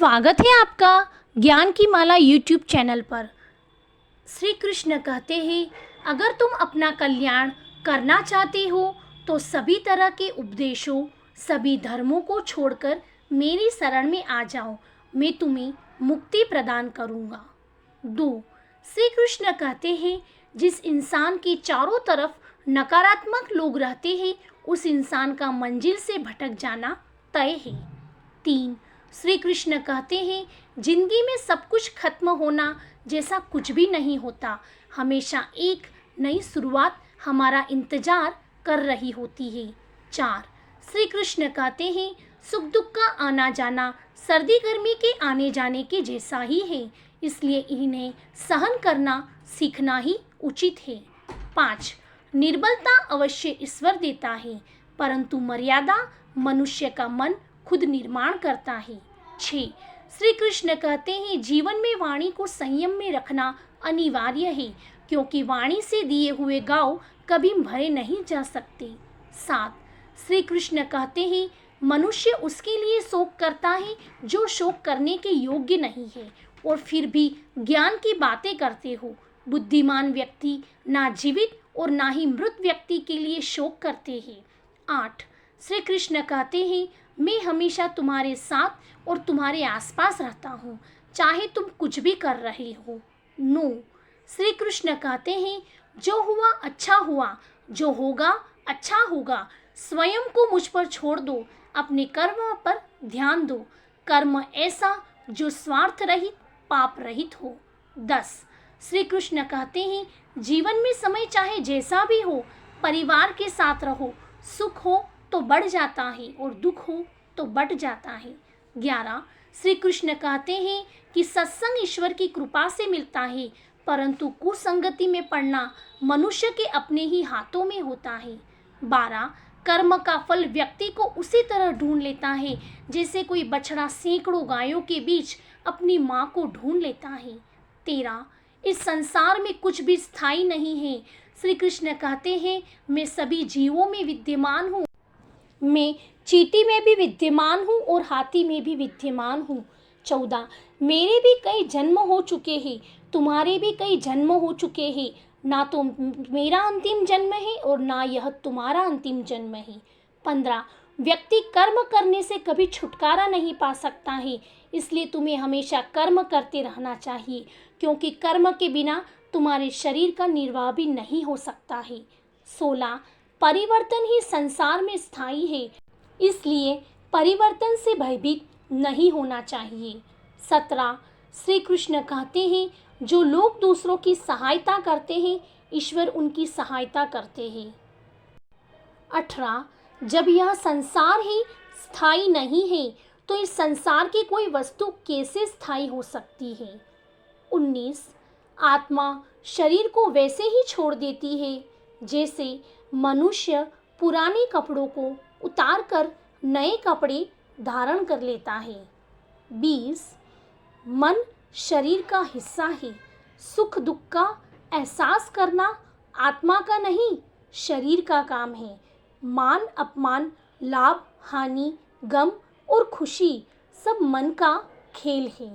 स्वागत है आपका ज्ञान की माला यूट्यूब चैनल पर। श्री कृष्ण कहते हैं, अगर तुम अपना कल्याण करना चाहते हो तो सभी तरह के उपदेशों, सभी धर्मों को छोड़कर मेरी शरण में आ जाओ, मैं तुम्हें मुक्ति प्रदान करूँगा। 2. श्री कृष्ण कहते हैं, जिस इंसान के चारों तरफ नकारात्मक लोग रहते हैं, उस इंसान का मंजिल से भटक जाना तय है। 3. श्री कृष्ण कहते हैं, जिंदगी में सब कुछ खत्म होना जैसा कुछ भी नहीं होता, हमेशा एक नई शुरुआत हमारा इंतजार कर रही होती है। 4. श्री कृष्ण कहते हैं, सुख दुख का आना जाना सर्दी गर्मी के आने जाने के जैसा ही है, इसलिए इन्हें सहन करना सीखना ही उचित है। 5. निर्बलता अवश्य ईश्वर देता है, परंतु मर्यादा मनुष्य का मन खुद निर्माण करता है। 6. श्री कृष्ण कहते हैं, जीवन में वाणी को संयम में रखना अनिवार्य है, क्योंकि वाणी से दिए हुए गांव कभी भरे नहीं जा सकते। 7. श्री कृष्ण कहते हैं, मनुष्य उसके लिए शोक करता है जो शोक करने के योग्य नहीं है और फिर भी ज्ञान की बातें करते हो। बुद्धिमान व्यक्ति ना जीवित और ना ही मृत व्यक्ति के लिए शोक करते हैं। 8. श्री कृष्ण कहते हैं, मैं हमेशा तुम्हारे साथ और तुम्हारे आसपास रहता हूँ, चाहे तुम कुछ भी कर रहे हो। 9. श्री कृष्ण कहते हैं, जो हुआ अच्छा हुआ, जो होगा अच्छा होगा, स्वयं को मुझ पर छोड़ दो, अपने कर्म पर ध्यान दो, कर्म ऐसा जो स्वार्थ रहित पाप रहित हो। 10. श्री कृष्ण कहते हैं, जीवन में समय चाहे जैसा भी हो, परिवार के साथ रहो, सुख हो तो बढ़ जाता है और दुख हो तो बढ़ जाता है। 11. श्री कृष्ण कहते हैं कि सत्संग ईश्वर की कृपा से मिलता है, परंतु कुसंगति में पड़ना मनुष्य के अपने ही हाथों में होता है। 12. कर्म का फल व्यक्ति को उसी तरह ढूंढ लेता है जैसे कोई बछड़ा सैकड़ों गायों के बीच अपनी माँ को ढूंढ लेता है। 13. इस संसार में कुछ भी स्थायी नहीं है। श्री कृष्ण कहते हैं, मैं सभी जीवों में विद्यमान हूँ, मैं चींटी में भी विद्यमान हूँ और हाथी में भी विद्यमान हूँ। 14. मेरे भी कई जन्म हो चुके हैं, तुम्हारे भी कई जन्म हो चुके हैं, ना तो मेरा अंतिम जन्म है और ना यह तुम्हारा अंतिम जन्म है। 15. व्यक्ति कर्म करने से कभी छुटकारा नहीं पा सकता है, इसलिए तुम्हें हमेशा कर्म करते रहना चाहिए, क्योंकि कर्म के बिना तुम्हारे शरीर का निर्वाह भी नहीं हो सकता है। 16. परिवर्तन ही संसार में स्थायी है, इसलिए परिवर्तन से भयभीत नहीं होना चाहिए। 17. श्री कृष्ण कहते हैं, जो लोग दूसरों की सहायता करते हैं, ईश्वर उनकी सहायता करते हैं। 18. जब यह संसार ही स्थायी नहीं है, तो इस संसार की कोई वस्तु कैसे स्थायी हो सकती है। 19. आत्मा शरीर को वैसे ही छोड़ देती है जैसे मनुष्य पुराने कपड़ों को उतारकर नए कपड़े धारण कर लेता है। 20. मन शरीर का हिस्सा है, सुख दुख का एहसास करना आत्मा का नहीं, शरीर का काम है। मान अपमान, लाभ हानि, गम और खुशी सब मन का खेल है।